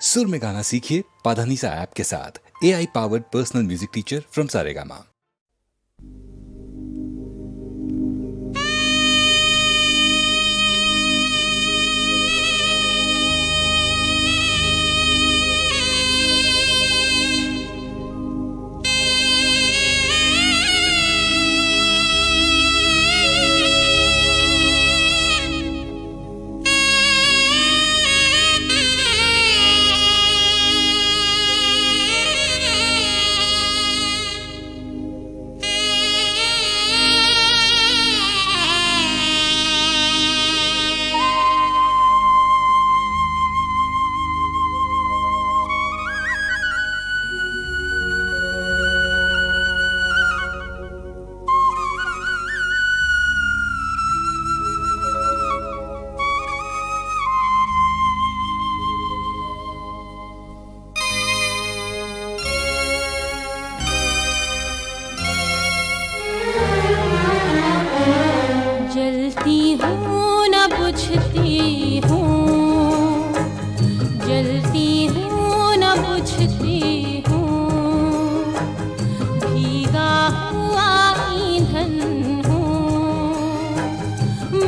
सुर में गाना सीखिए पाधानीसा ऐप के साथ। AI powered personal music teacher from Saregama. जलती हूँ न बुझती हूँ, जलती हूँ न बुझती हूँ, भीगा हुआ ईंधन हूँ,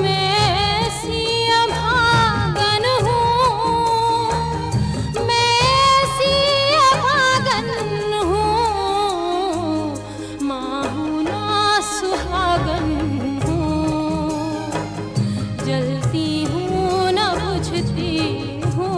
मैं ऐसी अभागन हूँ, मैं ऐसी अभागन हूँ, माँ हूँ ना सुहागन। जलती हूँ न बुझती हूँ।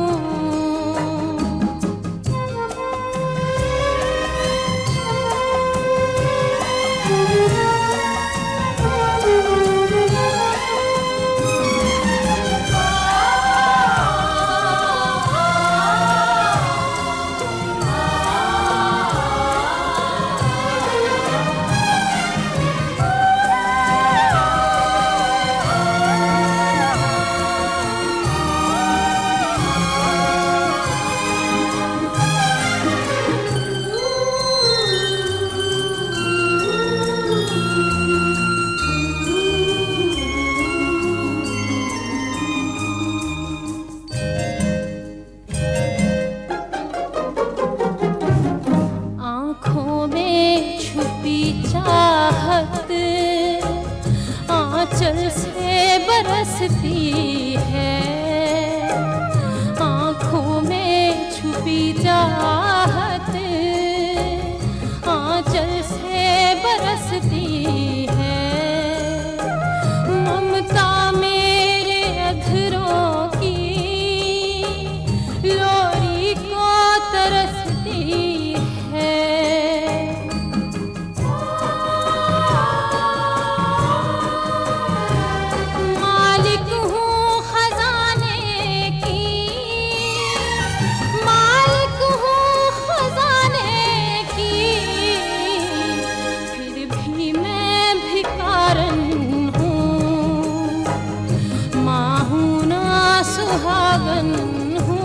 आँखों में छुपी चाहत आँचल से बरसती है, आँखों में छुपी चाहत आँचल से बरसती है, ममता मेरे अधरों की लोरी को तरसती है। मालिक हूँ खजाने की, मालिक हूँ खजाने की, फिर भी मैं भिखारन हूँ, माँ हूँ ना सुहागन हूँ।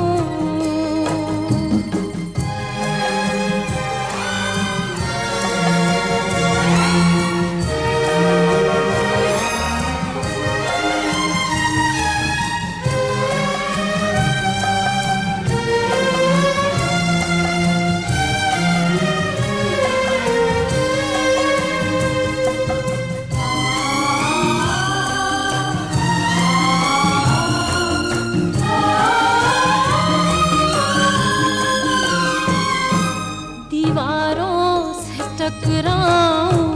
दीवारों से टकराऊं,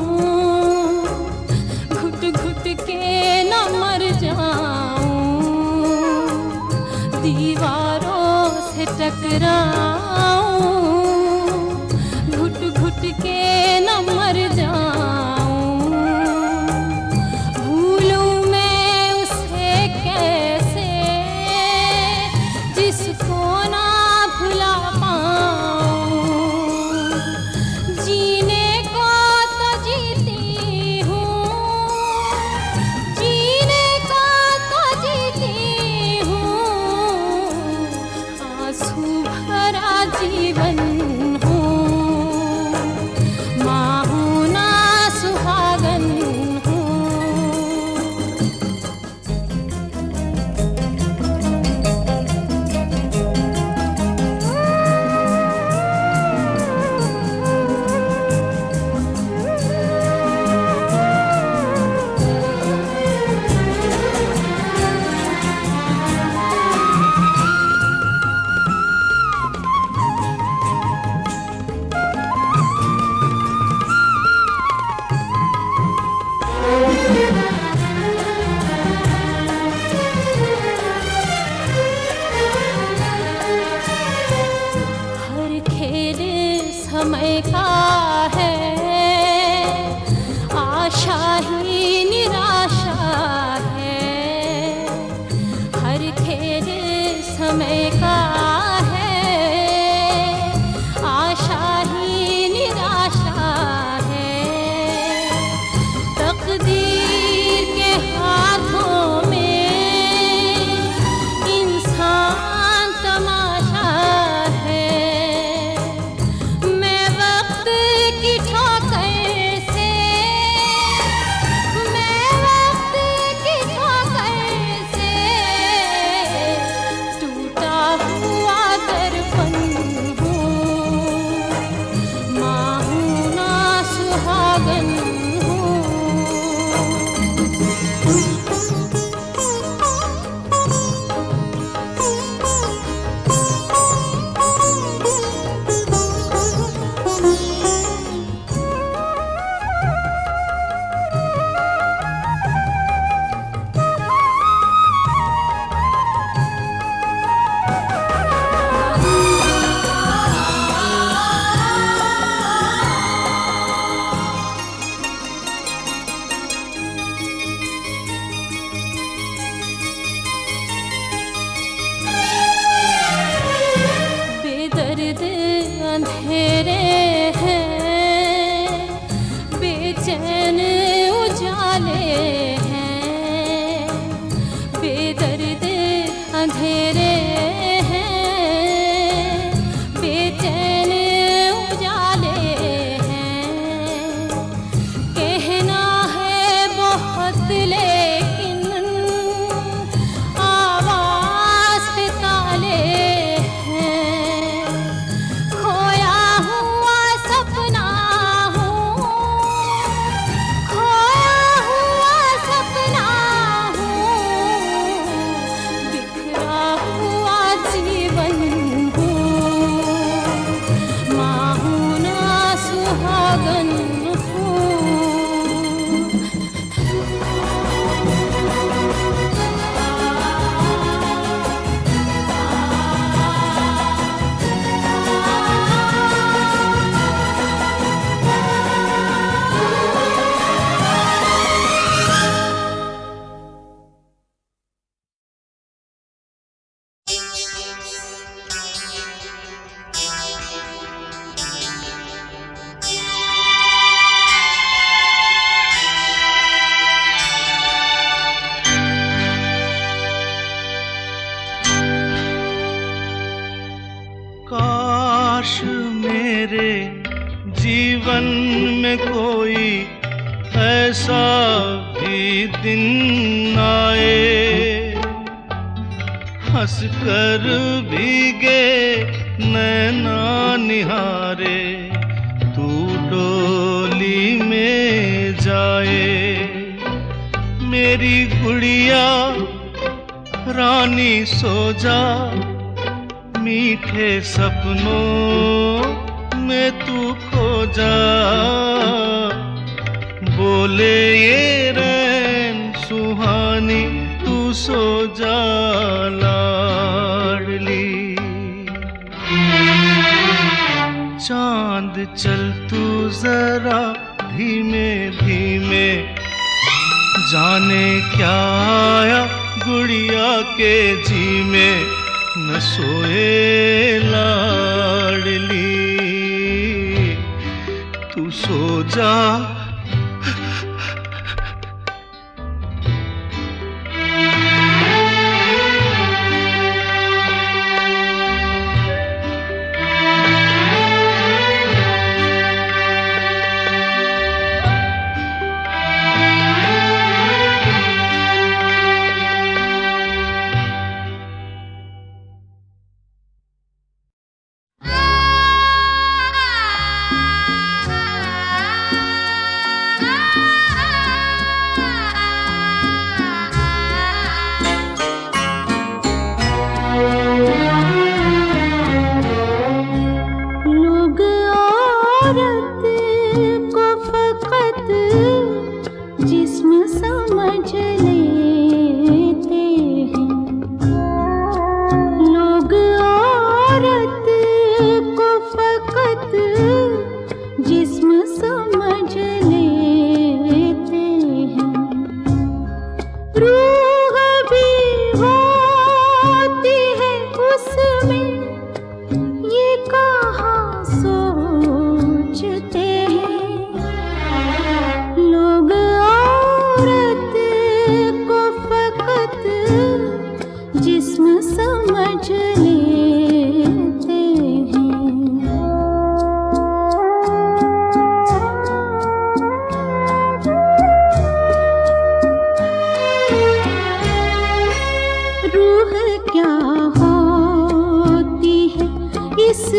घुट घुट के न मर जाऊं, दीवारों से टकराऊं, घुट घुट के न मर जाऊं, भूलूं मैं उसे कैसे जिसको ना भुला पाऊं, जीने को तो जीती हूँ, जीने को तो जीती हूँ, आंसू भरा जीवन हूँ, माँ हूँ ना सुहागन हूँ। समय का है, आशा ही निराशा है, हर खेल समय का है, आशा ही निराशा है, तकदीर के हाथों में इंसान तमाशा है, मैं वक्त की ठोकर से, मैं वक्त की ठोकर से टूटा हुआ दर्पण हूँ, माँ हूँ ना सुहागन हूँ। बेदर्द अंधेरे हैं, बेचैन उजाले हैं, बेदर्द अंधेरे हैं, बेचैन उजाले हैं, कहना है बहुत लेकिन आवाज़ पे ताले हैं, खोया हुआ सपना हूँ, खोया हुआ सपना हूँ, बिखरा हुआ जीवन हूँ, माँ हूँ ना सुहागन हूँ। काश मेरे जीवन में कोई ऐसा भी दिन आए, हंस कर भीगे नैना निहारे तू डोली में जाए, मेरी गुड़िया रानी सो जा, मीठे सपनों में तू खो जा, बोले ये रैन सुहानी तू सो जा लाडली। चांद चल तू जरा धीमे धीमे, जाने क्या आया गुड़िया के जी में, न सोए लाडली तू सो जा।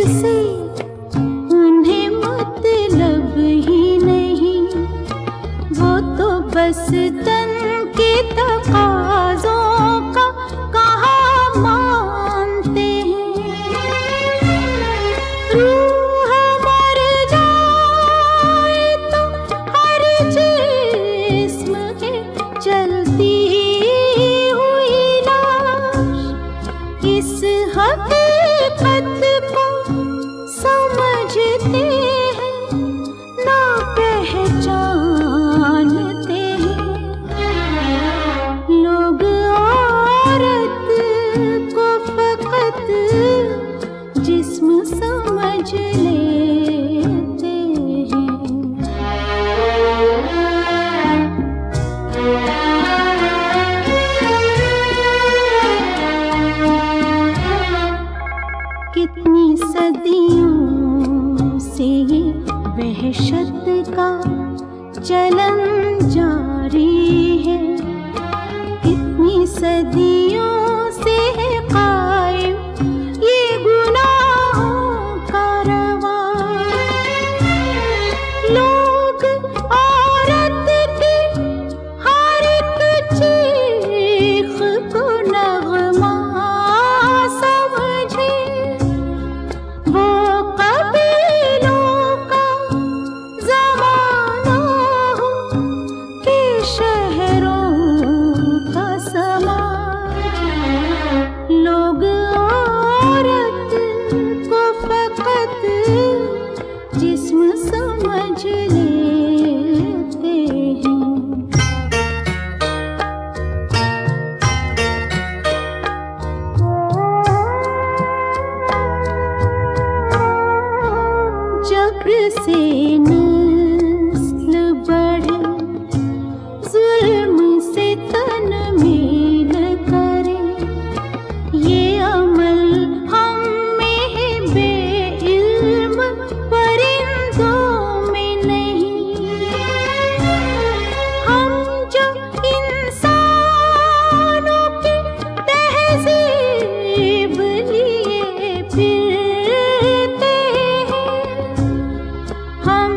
से उन्हें मतलब ही नहीं, वो तो बस तन के तकाज़ों का कहाँ मानते हैं। रूह मर जाए तो हर जिस्म है चलती हुई लाश, इस हकीकत को समझते हैं ना पहचानते हैं। लोग औरत को फकत जिस्म समझ लेते हैं। कितनी सदियों से ये वहशत का चलन जारी है, कितनी सदियों से है कायम ये गुनाहों का रवाज। लोग औरत की हर एक चीख को नगमा समझे, वो कबीलों का ज़माना हो कि शहरों का समाज। लोग औरत को फकत जिस्म समझ लेते हैं। जब्र से नस्ल बढ़े, जुल्म से तन मेल करे, ये अमल हम में है बेइल्म परिंदों में नहीं। हम जो इंसानों की तहज़ीब लिए फिरते हैं, हम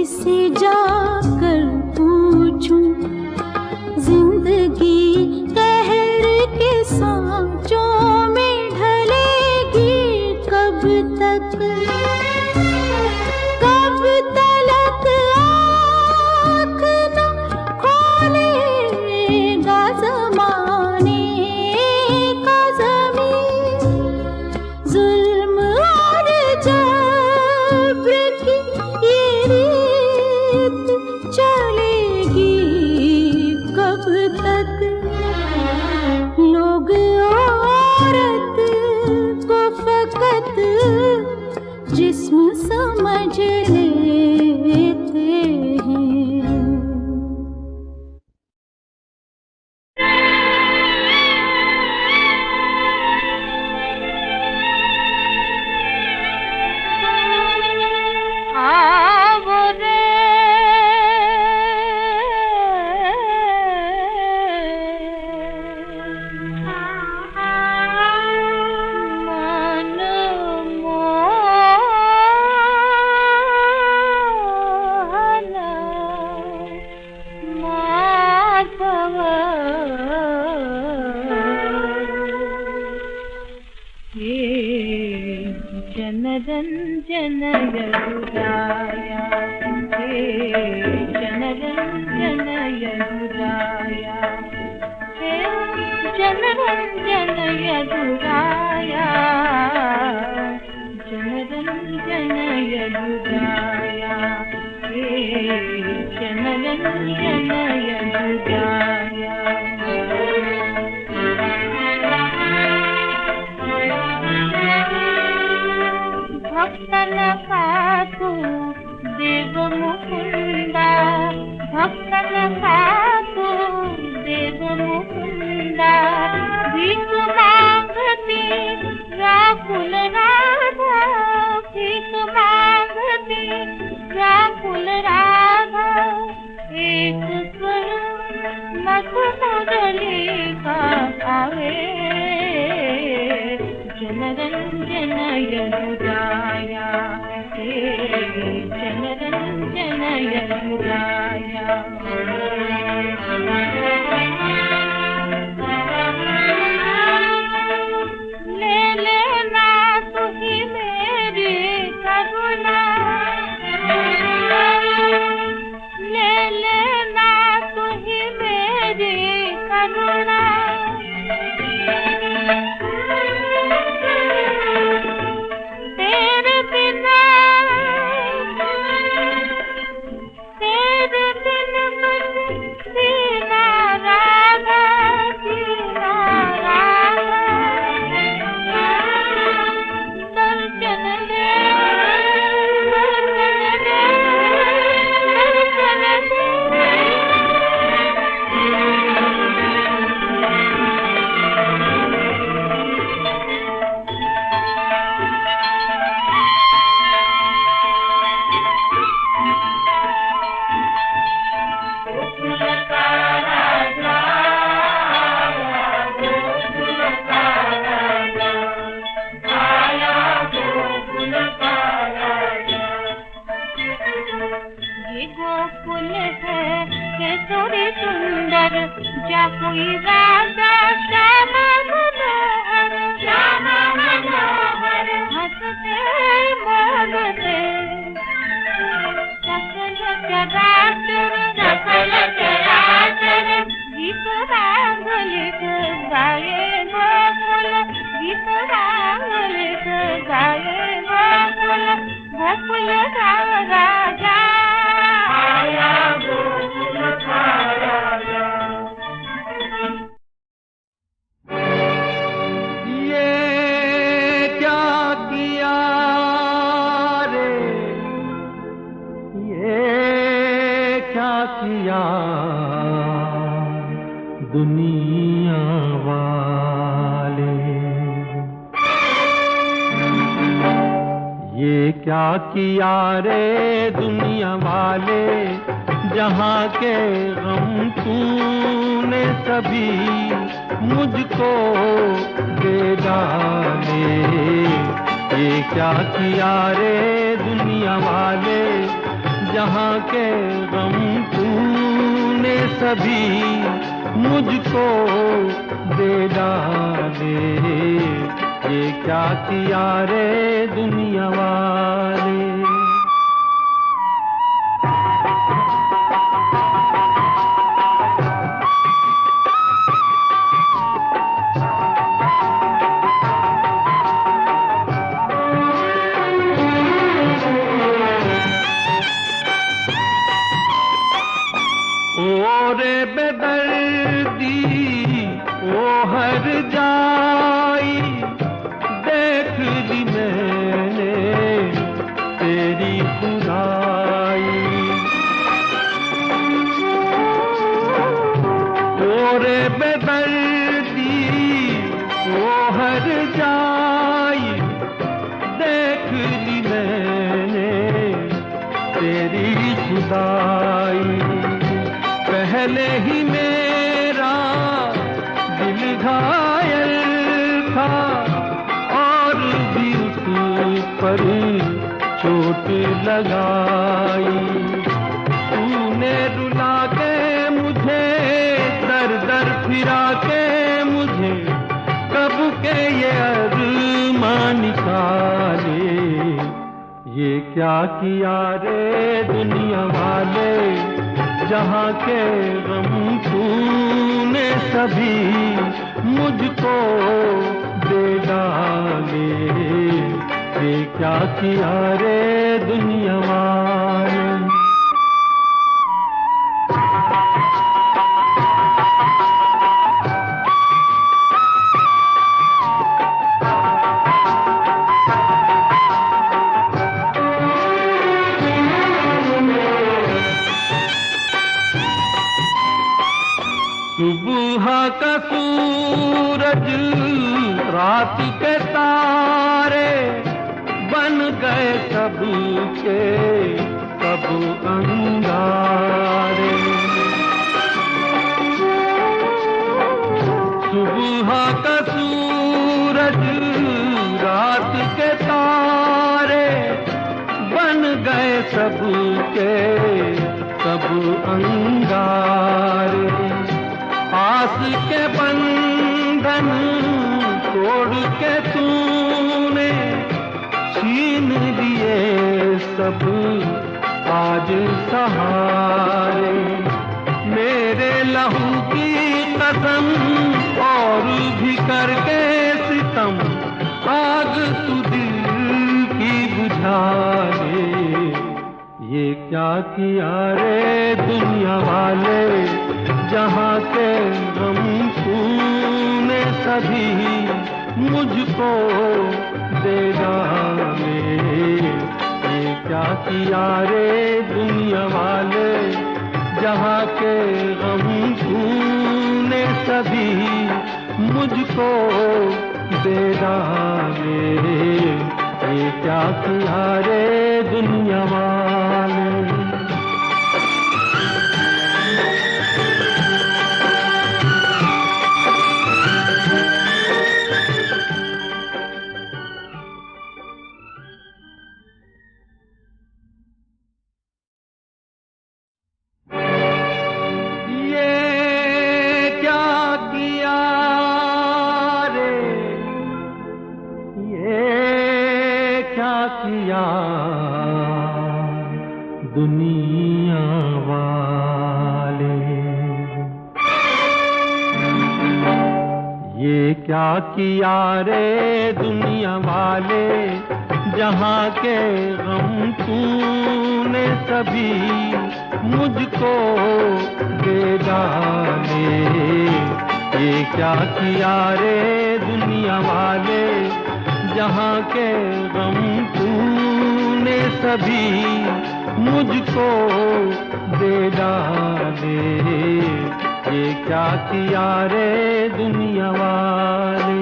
किसे जाकर पूछूं, जिंदगी कहर के सांचों में ढलेगी कब तक, कब तलक आँख न खोलेगा ज़माने का ज़मीन। जुल्म और जबर की ये रीत चलेगी कब तक, लोग औरत को फकत जिस्म समझ लेते हैं। आओ रे मन मोहना माधव, हे जनरंजन यदुराया, हे जनरंजन यदुराया, हे जनरंजन यदुराया, जनरंजन यदुराया, हे जनरंजन यदुराया। भक्तन पातु देव मुकुंदा, भक्तन पातु देव मुकुंदा, भीख मांगती व्याकुल राधा, भीख मांगती व्याकुल राधा, एक स्वर मत मुरली का आवे, जनरंजन यदुराया, हे जनरंजन यदुराया। ले लेना तू ही मेरी करुणा, ले लेना तू ही मेरी करुणा, तेरे बिना मन जीना राधा, जीना राधा, दर्शन दे, दर्शन दे, दर्शन दे। ये गोकुल है केसरी सुंदर, जा कोई राजा श्याम मनोहर, श्याम मनोहर, हंसते बोलते सकल चराचर, सकल चराचर, गीत राग लिख गाए गोकुल, गीत राग लिख गाए गोकुल, गोकुल का राजा आया, गोकुल का राजा। ये क्या किया रे, ये क्या किया दुनिया वाले, ये क्या किया रे दुनिया वाले, जहाँ के गम तूने सभी मुझको दे डाले। ये क्या किया रे दुनिया वाले, जहाँ के गम तूने सभी मुझको दे डाले। ये क्या किया रे दुनिया वाले। ओरे बेदर्दी ओ हर जाई, देख ली मैंने तेरी खुदाई। ओरे बेदर्दी ओ हर जाई, देख ली मैंने तेरी खुदाई। पहले ही मेरा दिल घायल था और भी उस पर चोट लगाई। तूने रुला के मुझे, दर दर फिरा के मुझे, कब के ये अरमान निकाले। ये क्या किया रे दुनिया वाले, जहाँ के गम तूने सभी मुझको दे डाले। ये क्या किया रे दुनिया वाले। सुबह का सूरज, रात के तारे बन गए सबके सब अंगारे। सुबह का सूरज, रात के तारे बन गए सबके सब अंगारे। आस के बंधन तोड़ के तूने छीन लिए सब आज सहारे। मेरे लहू की कसम और भी करके सितम, आग तू दिल की बुझा ले। ये क्या किया रे दुनिया वाले, जहाँ के गम तूने सभी मुझको दे डाले। ये क्या किया रे दुनिया वाले, जहाँ के गम तूने सभी मुझको दे डाले। ये क्या किया रे दुनिया वाले। दुनिया वाले ये क्या किया रे दुनिया वाले, जहाँ के गम तूने सभी मुझको दे डाले। ये क्या किया रे दुनिया वाले, जहाँ के गम तूने सभी मुझको दे डाले। ये क्या किया रे दुनिया वाले।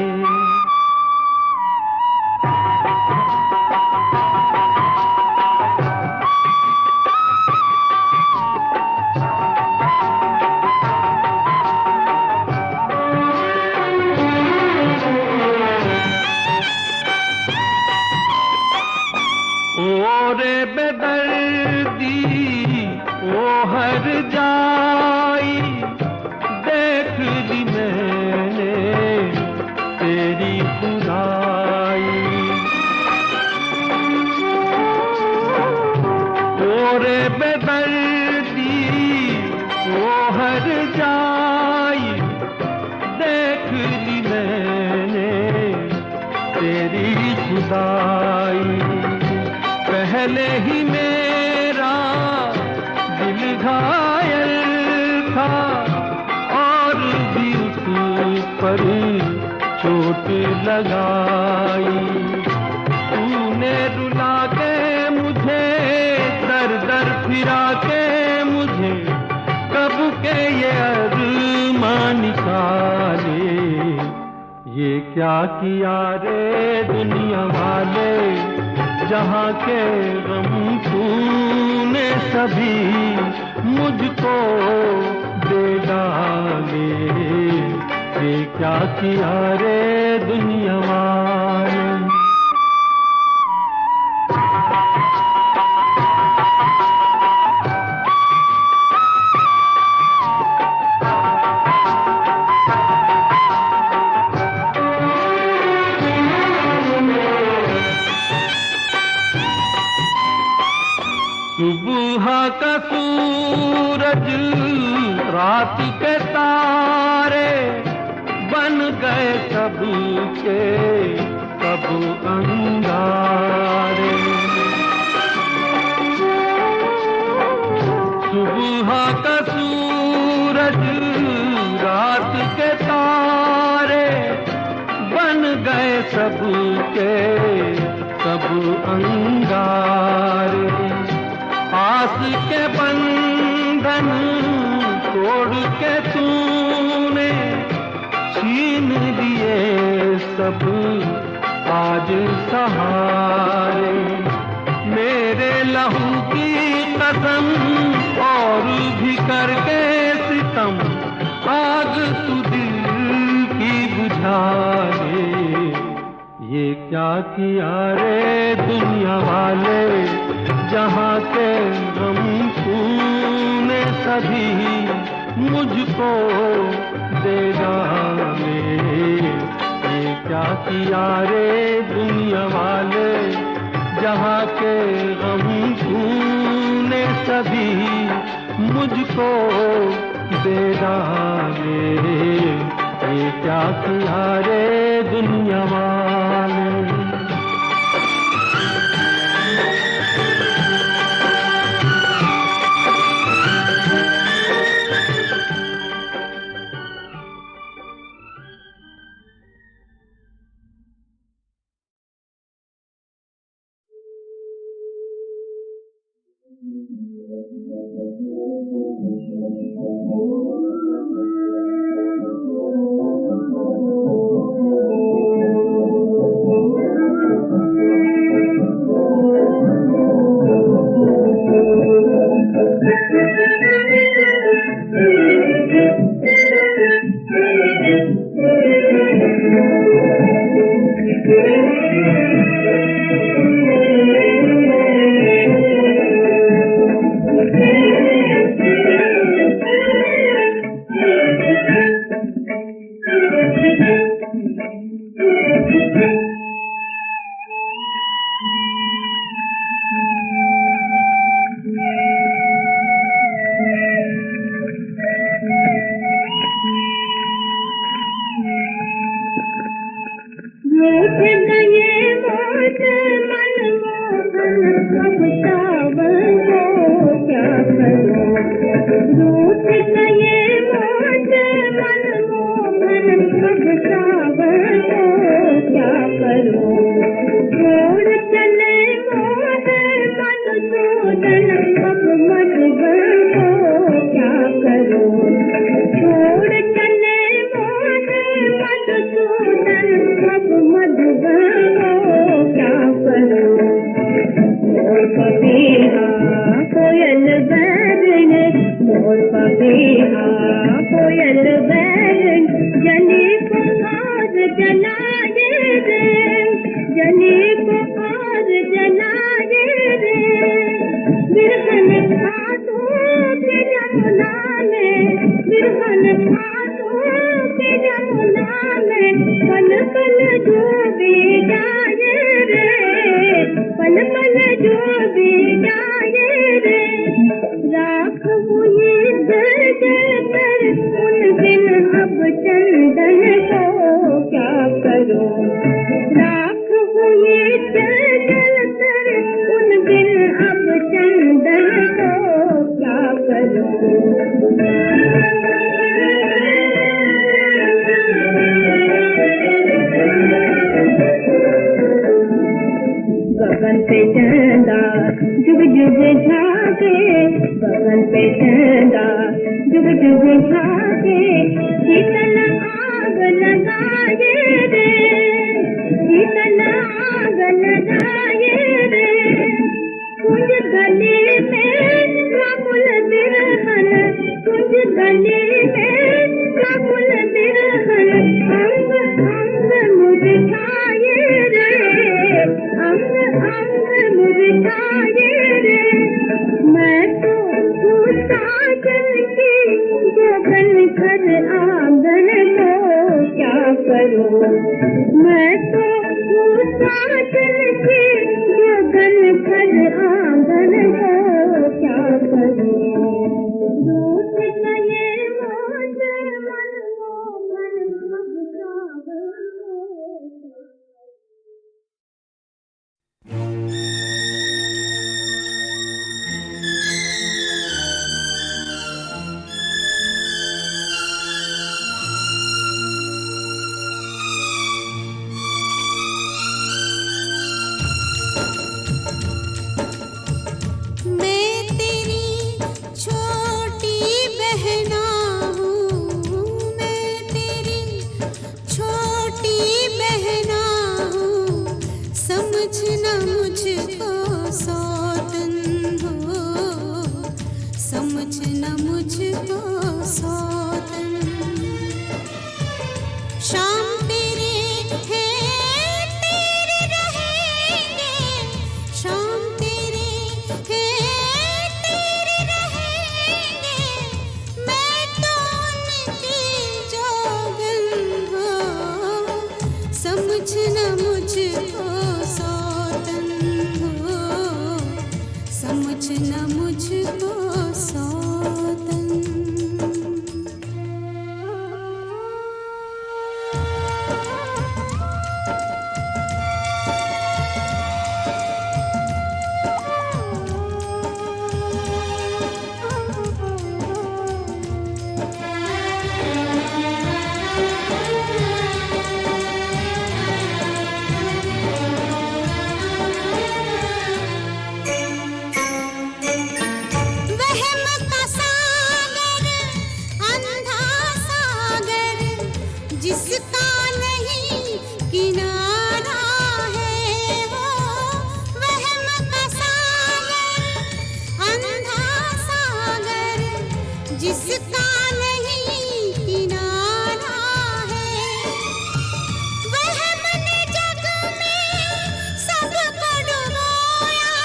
ओरे बेदर्दी हर जाई देख ली मैंने तेरी खुदाई। ओरे बेदर्दी वो हर जाई देख ली मैंने तेरी खुदाई। पहले ही मेरा दिल घायल था और भी उस पर चोट लगाई। तूने रुला के मुझे दर दर फिरा के मुझे कब के ये अरमान निकाले। ये क्या किया रे दुनिया वाले जहाँ के गम तूने सभी मुझको दे डाले। ये क्या किया रे दुनिया वाले। सुबह का सूरज रात के तारे बन गए सबके सब अंगारे। सुबह का सूरज रात के तारे बन गए सबके सब अंगारे। आस के बंधन तोड़ के तूने छीन लिए सब आज सहारे। मेरे लहू की कसम और भी करके सितम आग तू दिल की बुझा दे। ये क्या किया रे दुनिया वाले जहाँ के गम तूने सभी मुझको दे डाले। ये क्या किया रे दुनिया वाले जहाँ के गम तूने सभी मुझको दे डाले। ये क्या किया रे दुनिया वाले। जलाए रे बिरहन खातों के उन आंखों के जमुना में पल पल डूबी जाए रे, पल पल डूबी जाए रे। राख हुई जल पर उन दिन अब चंदन को क्या करूं, राख हुई जल पर उन दिन अब चंदन को क्या करूं। गगन पे चंदा जुग जुग झाके, गगन पे चंदा जुग जुग झाके, शीतल आग लगाए रे, शीतल आग लगाए रे। कुंज गली में काबुल बिरहन, कुंज गली में काबुल बिरहन, अंग अंग मुरझाए रे, अंग अंग मुरझाए रे। मैं तो हूँ साजन की जोगन घर आंगन को क्या करूं, मैं तो हूँ साजन की जोगन घर आंगन को क्या करूं। रूठ गए मोज मन को मन अब सावन को। मैं तेरी छोटी बहना हूँ, मैं तेरी छोटी बहना हूँ, समझना मुझको सौतन हो, समझना मुझको सौतन। शाम तेरे हैं तेरे रहेंगे, शाम तेरे हैं तेरे रहेंगे, मैं तो उनकी जोगन हो, समझना मुझको सौतन हो, समझना मुझको सौतन। वहम का सागर, अंधा सागर, जिसका नहीं किनारा है वो। वहम का सागर, अंधा सागर, जिसका नहीं किनारा है। वहम ने जग में सबको डुबोया,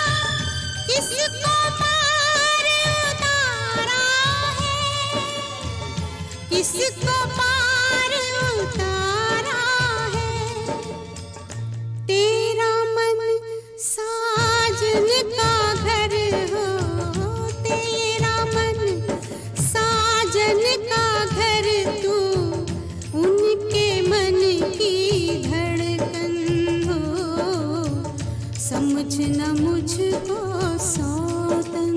किसको पार उतारा है, किसको पार उतारा है। तेरा मन साजन का घर हो, तेरा मन साजन का घर, तू उनके मन की धड़कन हो, समझना मुझको सौतन।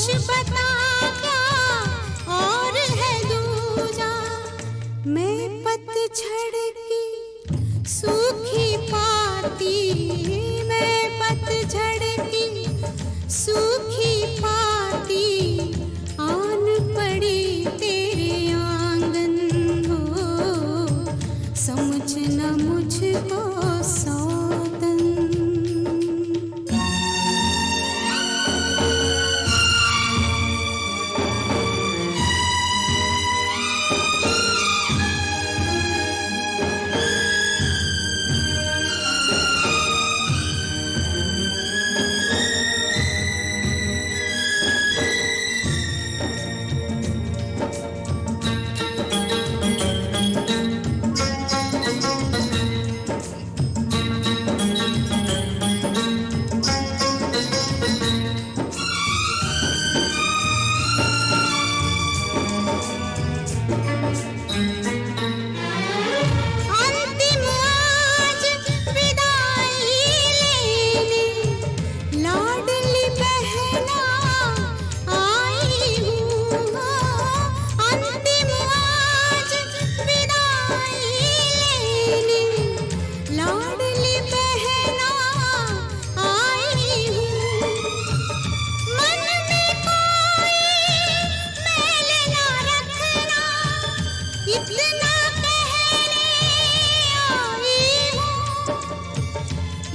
होश बता क्या और है दूजा। मैं पतझड़ की सूखी पाती, मैं पतझड़ की सूखी पाती, आन पड़ी तेरे आंगन हो, समझ न मुझको सौतन।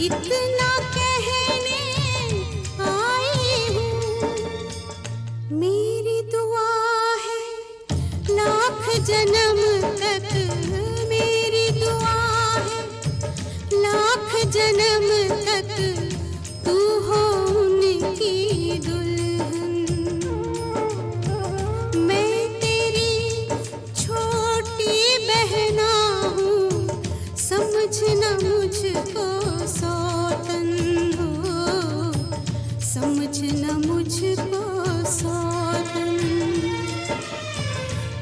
इतना कहने आई हूँ, मेरी दुआ है लाख जन्म तक, मेरी दुआ है लाख जन्म तक, तू हो उनकी दुल्हन। मैं तेरी छोटी बहना हूँ, समझना मुझको सौतन हो, समझना मुझको सौतन।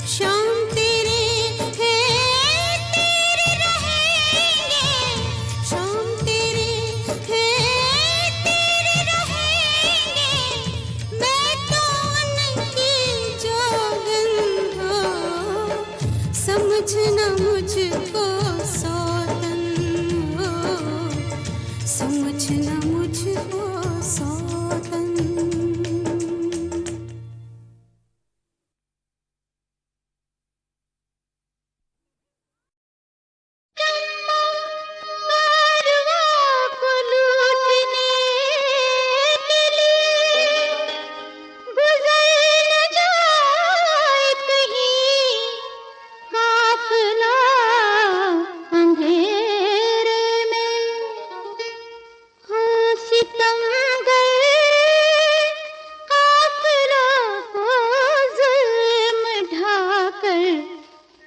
शाम तेरे हैं तेरे रहेंगे, शाम तेरे हैं तेरे रहेंगे, मैं तो उनकी जोगन हो, समझना मुझको सौतन हो, समझना मुझको सौतन।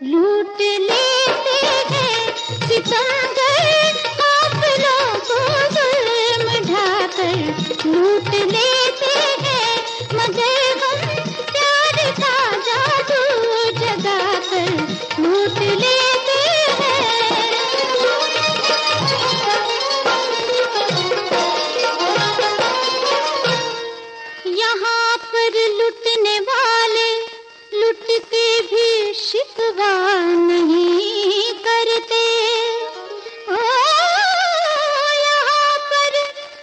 लूट लेते हैं सितमगर, काफिलों को जुल्म ढाकर लूट लेते हैं, मगर हम प्यार का जादू जगाकर लूट लेते हैं। यहाँ पर लुटने वाले लुट के भी शिकवा नहीं करते। ओ यहाँ पर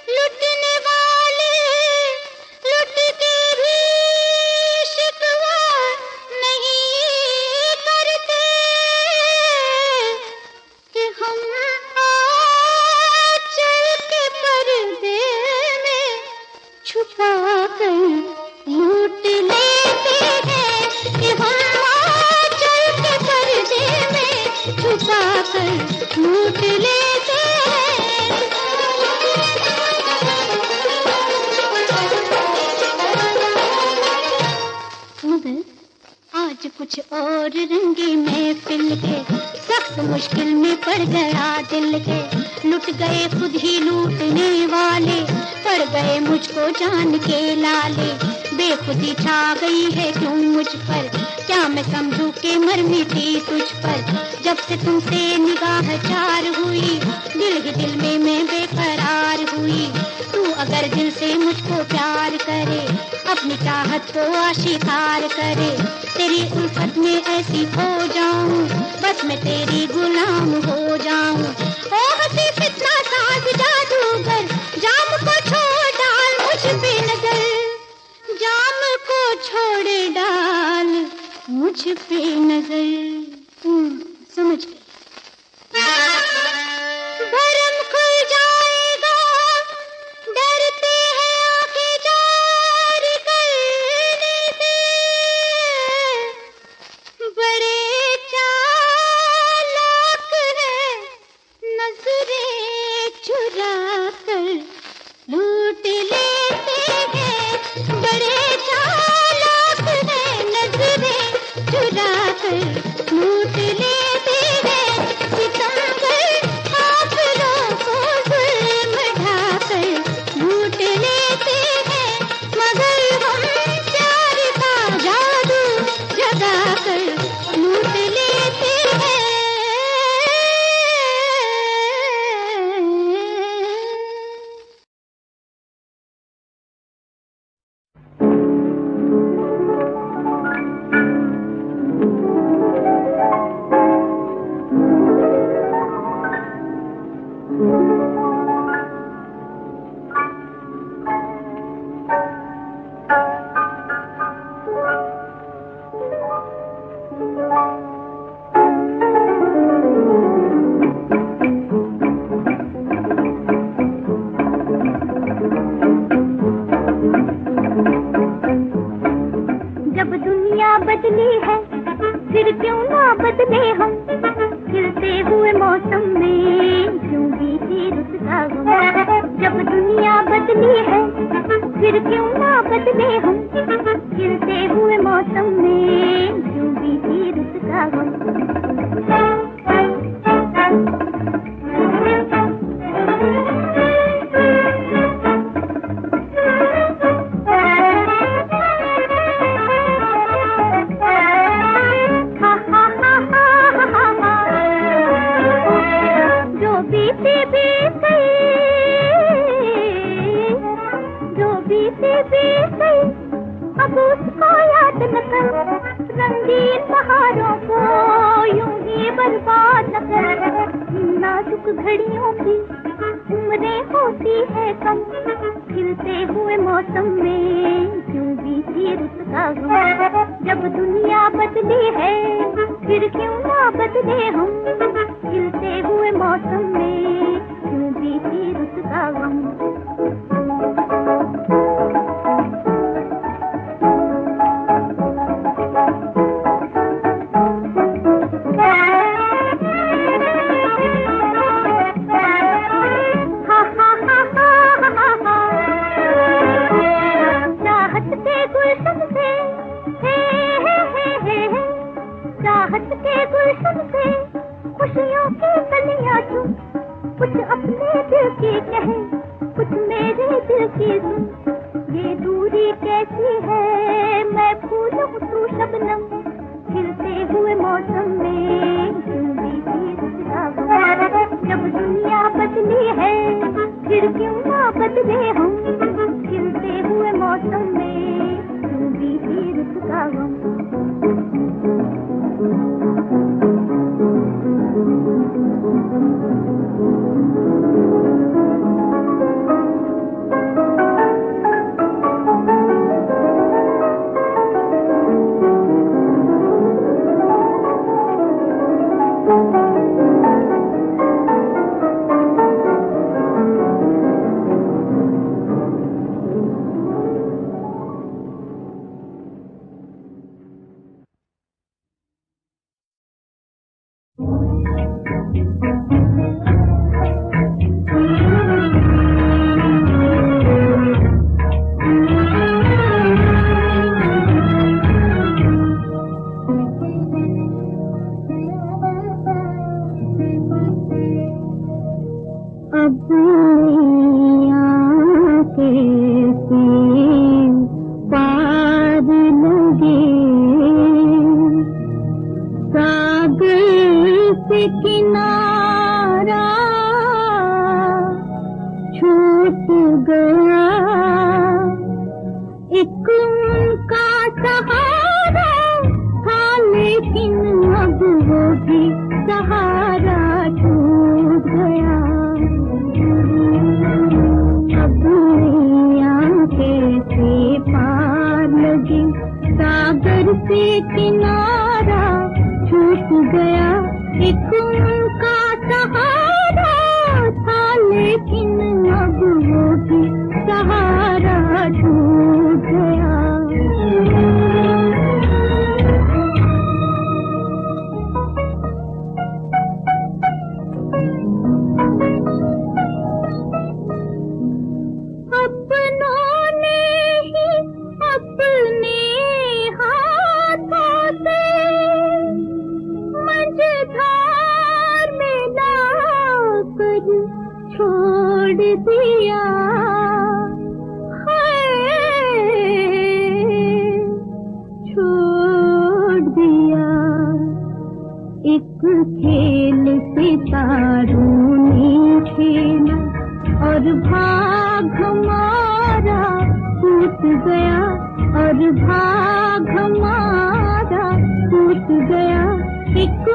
लुटने वाले लुट के भी शिकवा नहीं करते कि हम चल के पर्दे में छुपा कर लूट लेते हैं, कि हम चल के पर्दे में छुपा कर लूट लेते हैं। मगर आज कुछ और रंगे महफिल के, सख्त मुश्किल में पड़ गया दिल के। लुट गए खुद ही लूटने वाले, पड़ गए मुझको जान के लाले। बेखुदी छा गई है क्यों मुझ पर, क्या मैं समझूं के मर मिटी तुझ पर। जब से तुमसे निगाह चार हुई, दिल ही दिल में मैं बेकरार हुई। तू अगर दिल से मुझको प्यार करे अपनी चाहत को आशिकार करे, तेरी उल्फत में ऐसी खो जाऊं, बस मैं तेरी गुलाम हो जाऊं। ओ हंसी फितना साज जादूगर, जाम को छोड़ डाल मुझ पे नजर, जाम को छोड़ डाल मुझ पे नजर। समझ गई। भरम खुल जाएगा, डरते हैं आंखें जार करने से, बड़े चालाक है नजरें चुरा कर लूट लेते हैं, बड़े चालाक है नजरें चुरा कर लूट लेते हैं। सितमगर काफिरों को जुल्म ढाकर लूट लेते हैं, मगर हम प्यार का जादू जगाकर लूट लेते हैं। जब दुनिया बदली है फिर क्यों ना बदले हम, खिलते हुए मौसम में क्यों बीती रुत का गम। जब दुनिया बदली है फिर क्यों ना बदले हम, खिलते हुए मौसम में क्यों बीती रुत का गम। अब उसको याद न कर, रंगीन बहारों को यूं ही बर्बाद न कर। नाजुक घड़ियों की उम्रें होती है कम, खिलते हुए मौसम में क्यों बीती रुत का गम। जब दुनिया बदली है फिर क्यों ना बदले हम, खिलते हुए मौसम में क्यों बीती रुत का गम। चाहत के गुलशन से खुशियों की कलियां चुन, कुछ अपने दिल की कहे कुछ मेरे दिल की सुन। ये दूरी कैसी है मैं फूल हूँ तू शबनम, खिलते हुए मौसम में क्यों बीती रुत का गम। जब दुनिया बदली है फिर क्यों ना बदले हम, खिलते हुए मौसम में क्यों बीती रुत का गम। किनारा छूट गया एक सागर से किनारा छूट गया, एक उनका सहारा था, लेकिन अब वो भी सहारा छूट गया। छोड़ दिया, छोड़ दिया। एक खेल सितारों ने खेला और भाग हमारा टूट गया, और भाग हमारा टूट गया। एक